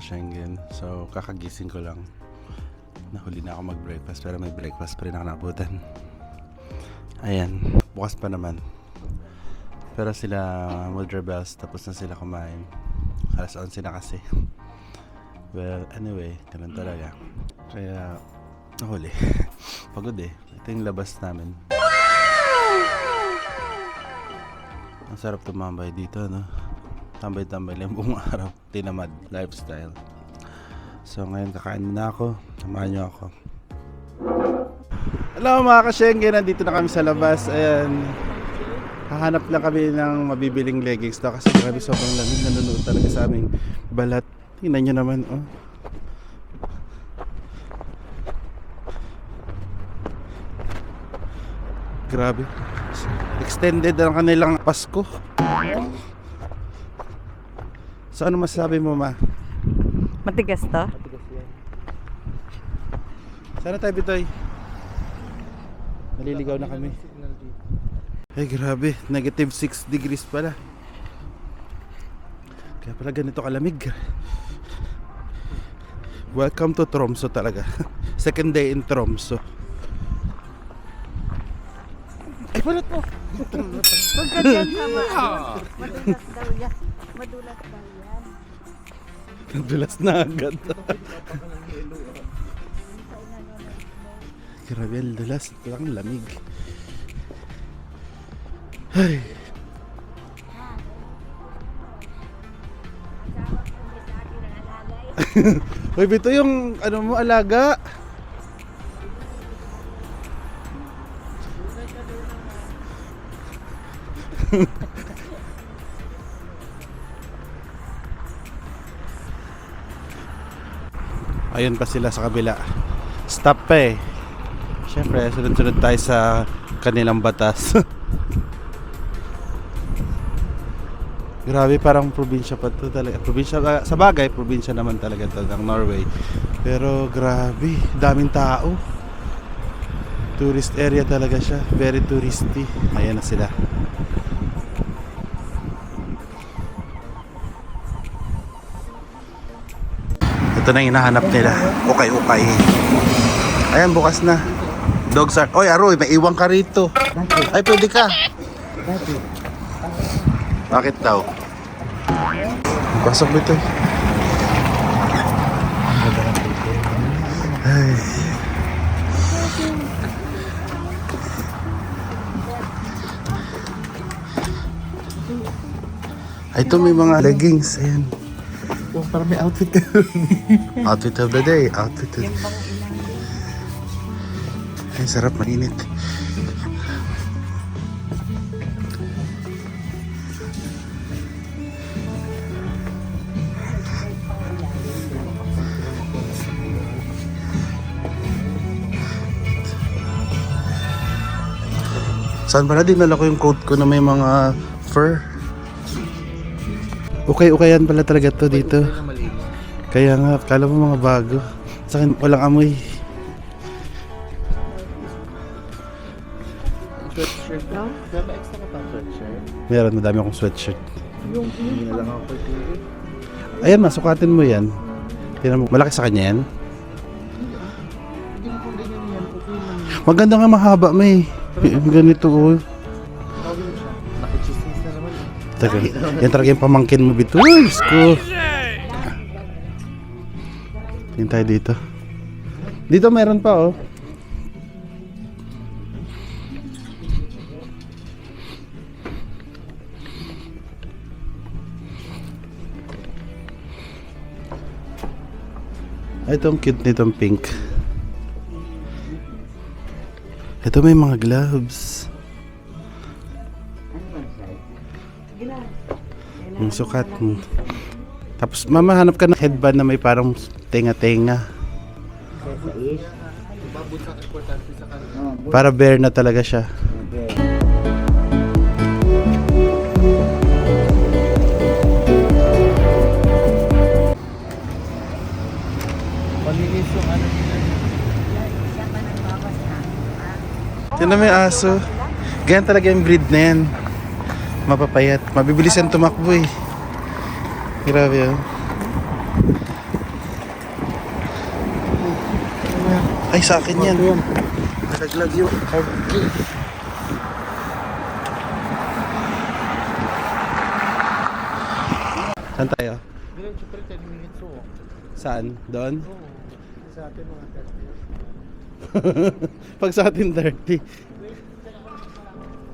ka-Schengen. So, kakagising ko lang. Nahuli na ako mag-breakfast pero may breakfast pa rin ako nabutan. Ayan, bukas pa naman. Pero sila mag-rebels, tapos na sila kumain. Alas 11 na kasi. Well, anyway, ganun talaga. Kaya, nahuli. Pagod eh. Ito yung labas namin. Ang sarap tumambay dito, no? Tambay-tambay lang buong araw. Tinamad lifestyle. So ngayon kakain na ako. Samahan niyo ako. Hello mga ka-Schengen, nandito na kami sa labas. Ayan. Hahanap lang kami ng mabibiling leggings to kasi grabe sobrang lamig, nanonood talaga sa aming balat. Tingnan nyo naman, oh. Grabe. Extended ang kanilang Pasko. So ano masasabi mo, ma? Matigas to? Sana tayo, Bitoy. Naliligaw na kami. Ay grabe, negative 6 degrees pala. Kaya pala ganito kalamig. Welcome to Tromso talaga. Second day in Tromso. Ay palat mo. Huwag ka dyan sama. Madulas daw yan. Madulas daw yan. Nadulas na agad. Grabe, ang dulas. Walang lamig. Ay. Uy, Bito, yung ano mo, alaga. Ayun pa sila sa kabila. Stop pa eh. Siyempre, sunod-sunod tayo sa kanilang batas. Grabe, parang probinsya pa to talaga. Probinsya, sa bagay, probinsya naman talaga to ng Norway. Pero grabe, daming tao. Tourist area talaga siya. Very touristy. Ayan na sila. Ito na yung hinahanap nila. Ukay-ukay. Ayan, bukas na. Dogs are... Oy, Aroy, may iwan ka rito. Ay, pwede ka. Bakit daw? Pasok dito. Ay. Ay, ito may mga leggings. Ayan. Oh, parang may outfit ka. Outfit of the day. Outfit of the day. Ay, sarap, mainit. Saan pala dinala ko yung coat ko na may mga fur? Ukay-ukayan pala talaga to dito. Kaya nga, kala mo mga bago. Sa akin, walang amoy. Sweatshirt lang? Kaya ba extra ka pa sweatshirt? Meron, madami akong sweatshirt. Hindi na lang ako pwede. Ayan, masukatin mo yan. Tingnan mo, malaki sa kanya yan. Hindi ko ganyan yan. Okay lang. Maganda nga mahaba, may. Ganito, oh. Tawagin mo siya. Nakichismis na naman. Taga, yan talaga yung pamangkin mo, Bito. Uy, ko. Tingin tayo dito. Dito meron pa, oh. Ay, itong cute nitong pink. Ito may mga gloves. Ang sukat mo. Tapos mamahanap ka ng headband na may parang tenga-tenga. Para bear na talaga siya. Palinis yung ano nila. Tignan mo yung aso. Ganyan talaga yung breed na yan. Mapapayat. Mabibilis yan tumakbo eh. Grabe yun. Ay, sa akin yan. Ito yun. Nalaglag yun. Saan tayo? Diretso pa rin 10 minutes o. Saan? Doon? Oo. Sa atin mga 30. Pag sa atin 30.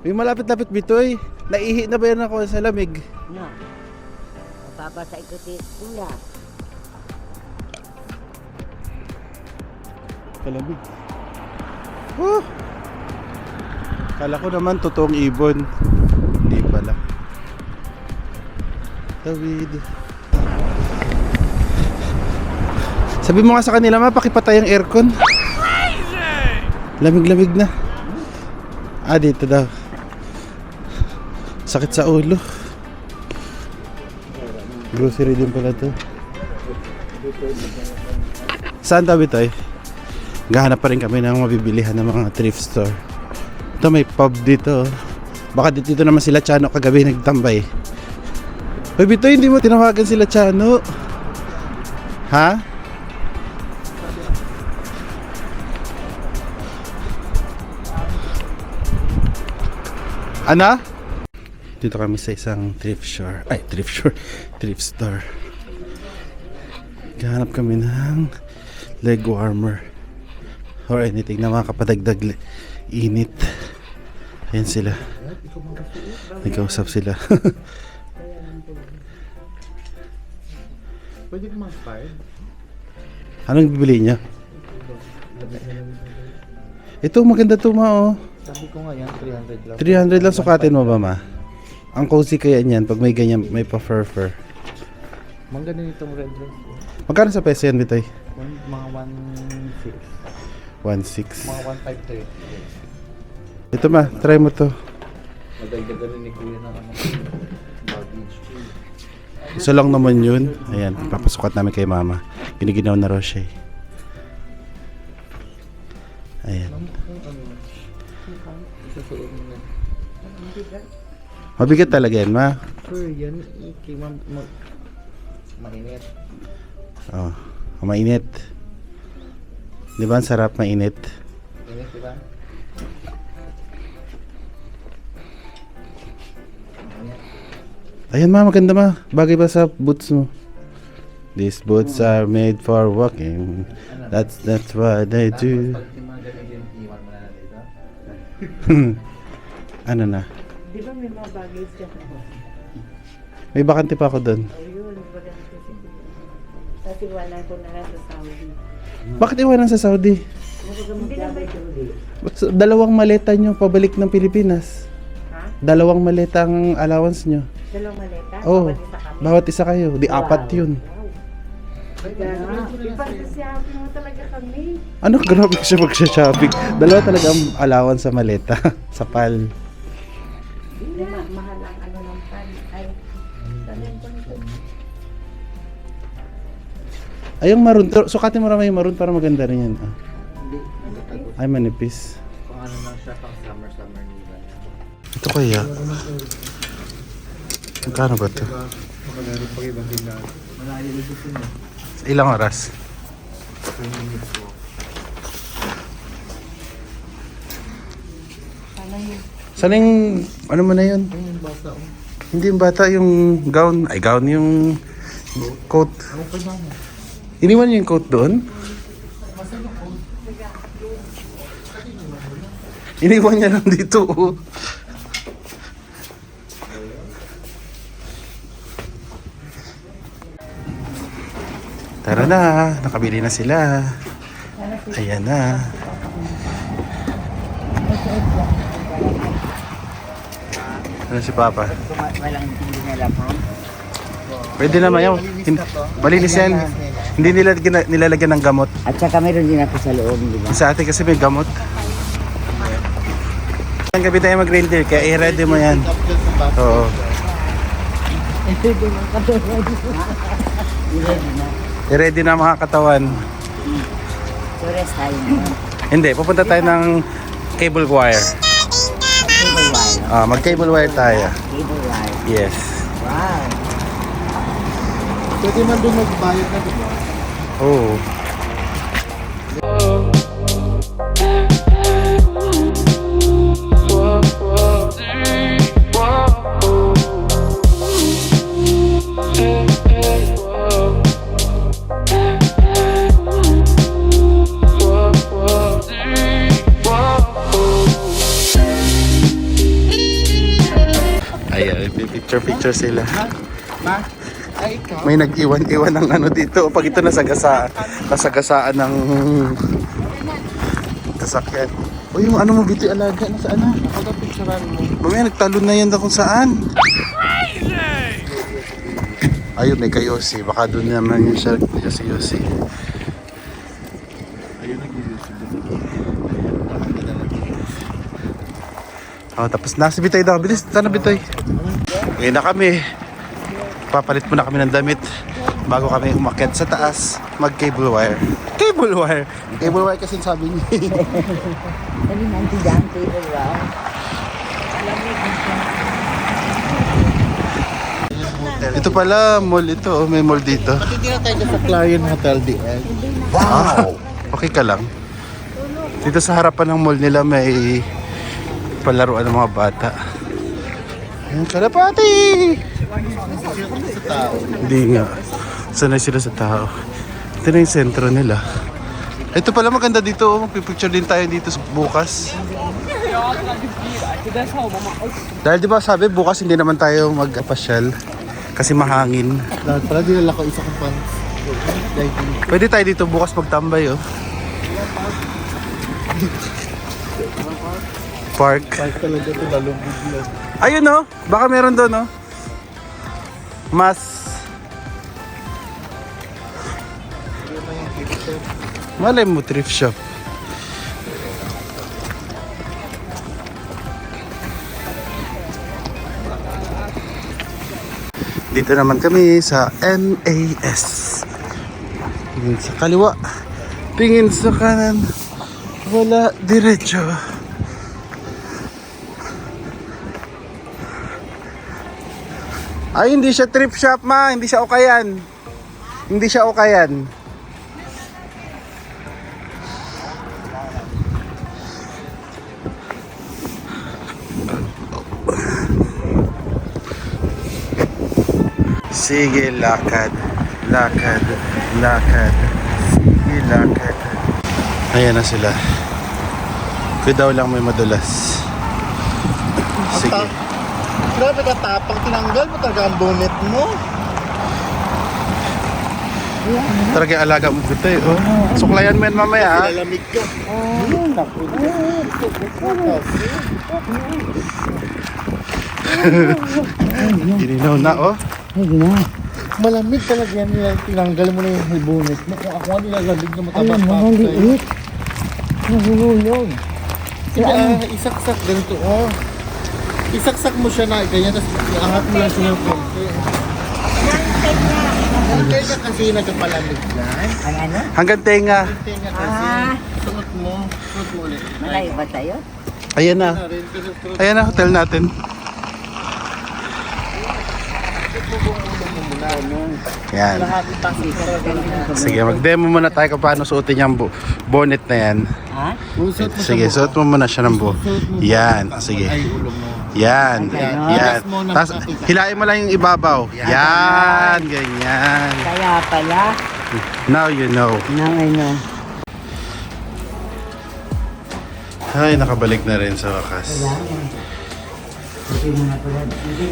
May malapit-lapit bitoy. Naihi na ba yan ako sa lamig? No. Mapapasa ikuti kuya. Kalamig. Kala ko naman totoong ibon. Hindi pala. Tawid. Sabi mo nga sa kanila, pakipatay ang aircon. Lamig-lamig na. Ah, dito daw. Sakit sa ulo. Grocery din pala to. Saan tabi tayo? Gahanap pa rin kami ng mabibilihan ng mga thrift store. Ito may pub dito. Baka dito naman sila Chano kagabi nagtambay. Hoy Bitoy, hindi mo tinawagan sila Chano. Ha? Ana? Dito kami sa isang thrift store. Ay, thrift store. Gahanap kami ng leg warmer or anything na makapadagdag init. Ayan sila. Nagkausap sila. Pwede ka mag-5? Anong bibili niya? Ito maganda to ma oh. Sabi ko nga yan, 300 lang. 300 lang sukatin mo ba ma? Ang cozy kaya niyan pag may ganyan, may pa-fur-fur. Mang ganun itong red dress ko. Magkano sa peso yan Bitoy? Mga 1.6. 1.6. Mga 1.5 Ito ma, try mo to. Madagdagan rin ni Kuya ng ano. Baggage fee. Isa lang naman yun. Ayan, papasukat namin kay mama. Giniginaw na raw siya eh. Ayan. Isasuot mo na. Mabigat talaga yan ma. Sure, yan. Kay ma'am, mainit. Oh, mainit. Di ba ang sarap mainit? Mainit, diba? Ayan ma, maganda ma. Bagay ba sa boots mo? These boots are made for walking. That's what they do. Pag yung mga ganun yung iwan mo na dito. Ano na? Di ba may mga baggage dyan? May bakante pa ako doon. Ayun, bagay ko si kuya. Tapos iwanan ko na lang sa Saudi. Bakit iwanan sa Saudi? Hindi na ba ito? Ba't dalawang maleta nyo pabalik ng Pilipinas? Ha? Dalawang maleta ang allowance nyo. Dalawang maleta? Oh, Bawat isa kami? bawat isa kayo. Di apat yun. Ipagkasyabi mo talaga kami. Ano, grabe siya magsha-shopping. Dalawa talaga ang allowance sa maleta. Sa PAL. Hindi mahal ang ano ng pan. Ay, sabihin ko nito. Ay, yung maroon. Sukatin mo naman yung maroon para maganda rin yan. Ah. Hindi, nagtatago. Ay, manipis. Kung ano lang siya, pang summer nila. Ito kaya. Magkano ba ito? Makalaro pag ibang tingnan. Malayo na gusto mo. Ilang oras? 10 minutes ko. Sana yun. Saan yung, ano mo na yun? Ay, yung bata oh. Hindi yung bata, yung gown. Ay, gown yung coat. Ako pa ba mo? Iniwan niyo yung coat doon? Iniwan niya lang dito. Oh. Tara na, nakabili na sila. Ayan na. Ano si Papa? Walang hindi nila po. Pwede naman yan. Malinis yan. Hindi nila nilalagyan ng gamot. At saka meron din ako sa loob, di ba? Sa atin kasi may gamot. Ang gabi tayo mag-reindeer, kaya i-ready mo yan. Oo. I-ready na mga katawan. So rest tayo na. Hindi, pupunta tayo ng cable wire. Cable wire. Mag-cable wire tayo. Cable wire. Yes. Wow. Pwede man doon magbayad na, di ba? Oo. picture sila. Ma? Ay, ikaw? May nag-iwan-iwan ng ano dito. Pag ito nasagasaan ng sasakyan. O yung ano mo dito, alaga, nasaan na? Ako na picturean mo. Mamaya nagtalon na yan na kung saan. Ayun, may kayosi. Baka doon naman yung shark si Yosi. Ayun, nag-iusip doon. Oh, tapos nasa Bitoy daw. Bilis, sana Bitoy. Ngayon na kami. Papalit muna kami ng damit bago kami umakyat sa taas. Mag-cable wire. Cable wire! Cable wire kasi sabi niya. Sabi nanti dyan, table wow. Ito pala, mall ito. Oh, may mall dito. Pati di na tayo sa Clarion Hotel DL. Wow! Okay ka lang. Dito sa harapan ng mall nila may palaruan ng mga bata. Ayun, kalapati! Sa tao. Hindi nga. Sanay sila sa tao. Ito na yung sentro nila. Ito pala maganda dito. Oh. Magpipicture din tayo dito bukas. Dahil di ba sabi bukas hindi naman tayo magpasyal. Kasi mahangin. Dahil pala dinala ko isa kong pants. Diving. Pwede tayo dito bukas magtambay oh. Park. Park talaga ito, lalubog lang. Ayun oh. Baka meron doon oh. Mas. Malay mo thrift shop. Dito naman kami sa MAS. Tingin sa kaliwa. Tingin sa kanan. Wala diretso. Ay, hindi siya thrift shop ma. Hindi siya ukayan. Hindi siya ukayan. Sige, lakad. Lakad. Lakad. Sige, lakad. Ayan na sila. Kaya daw lang may madulas. Sige. Grabe ka tapang, tinanggal mo talaga ang bonnet mo. Talaga yung alaga mo dito eh. Oh. Suklayan mo yan mamaya ha. Lalamig ka. Naku. Gininaw na oh. Malamig talaga yan nila. Tinanggal mo na yung bonnet mo. Kung ako nga nilalamig na mataba Ayun, pa. maliit. Nahulog. Sige, isaksak ganito. Oh. Isaksak mo siya na ganyan, tapos iangat mo lang siya ng konti. Hanggang ka kasi nagpapalamig yan. Ang ano? Hanggang tenga. Hanggang ka kasi. Suot mo ulit. Malayo ba tayo? Ayan na. Rin, pero Ayan na hotel natin. Yan. lahat ipasok. Sige, mag-demo muna tayo kung paano suotin yung bonnet na yan. Ha? Usot mo Sige, suot mo muna siya ng Yan, sige. Ay, ulo mo. Yan, yan. Tapos, hilain mo lang yung ibabaw. Yan, ganyan. Kaya pala. Now you know. Now I know. Ay, nakabalik na rin sa wakas.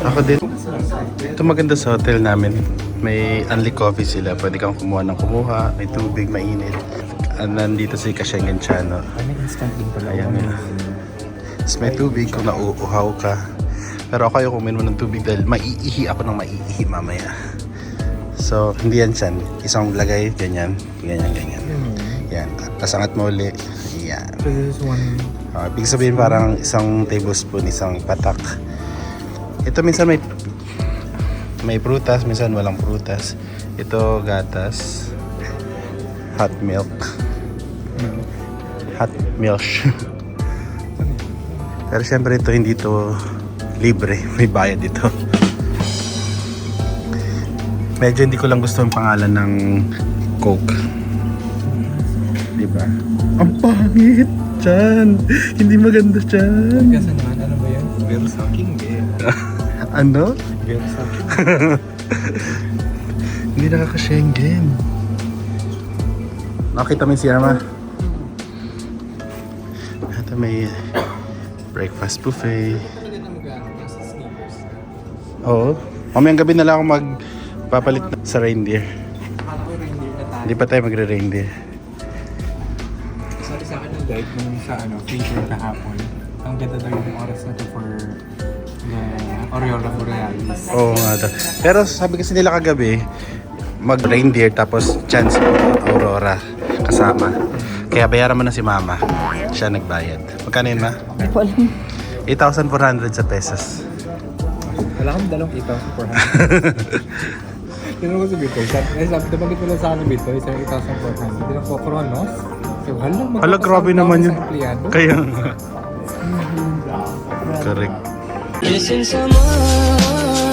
Ako din. Ito maganda sa hotel namin. May unli coffee sila. Pwede kang kumuha ng kumuha. May tubig, mainit. Nandito si Kashengen Chano. Ayan yun. Tapos may tubig kung nauuhaw ka. Pero ako ayoko uminom ng tubig dahil maiihi ako ng maiihi mamaya. So, hindi yan siyan. Isang lagay, ganyan. Ganyan, ganyan. Yan. Tapos angat mo uli. Yan. So this is one. Ibig sabihin parang isang tablespoon, isang patak. Ito minsan may prutas, minsan walang prutas. Ito gatas. Hot milk. Hot milk. Pero syempre ito hindi to libre, may bayad ito. Medyo hindi ko lang gusto yung pangalan ng Coke. Diba? Ang pangit! Chan! Hindi maganda Chan! Kasi naman, ano ba yan? Pero sa akin, Ano? pero sa akin. Hindi nakaka-Schengen. Nakita mo yung siyama? Ito may breakfast buffet. Oo. Mamayang gabi na lang ako magpapalit sa reindeer. Hindi pa tayo magre-reindeer. Sabi sa akin ng guide nung sa feature kahapon, ang ganda daw yung oras na to for the Aureola Borealis. Oo nga daw. Pero sabi kasi nila kagabi, mag-reindeer tapos chance aurora kasama. Kaya bayaran mo na si mama. Siya nagbayad. Magkano yun, ma? Walang 8,400 sa pesos. Wala kang dalawang 8,400. Tinanong ko si Bito, sabi nabanggit mo lang sa akin ni Bito, isang 8,400. Hindi lang po Kronos. So, Hala, grabe naman yun. Empleyado. Kaya nga. Correct. Listen, someone.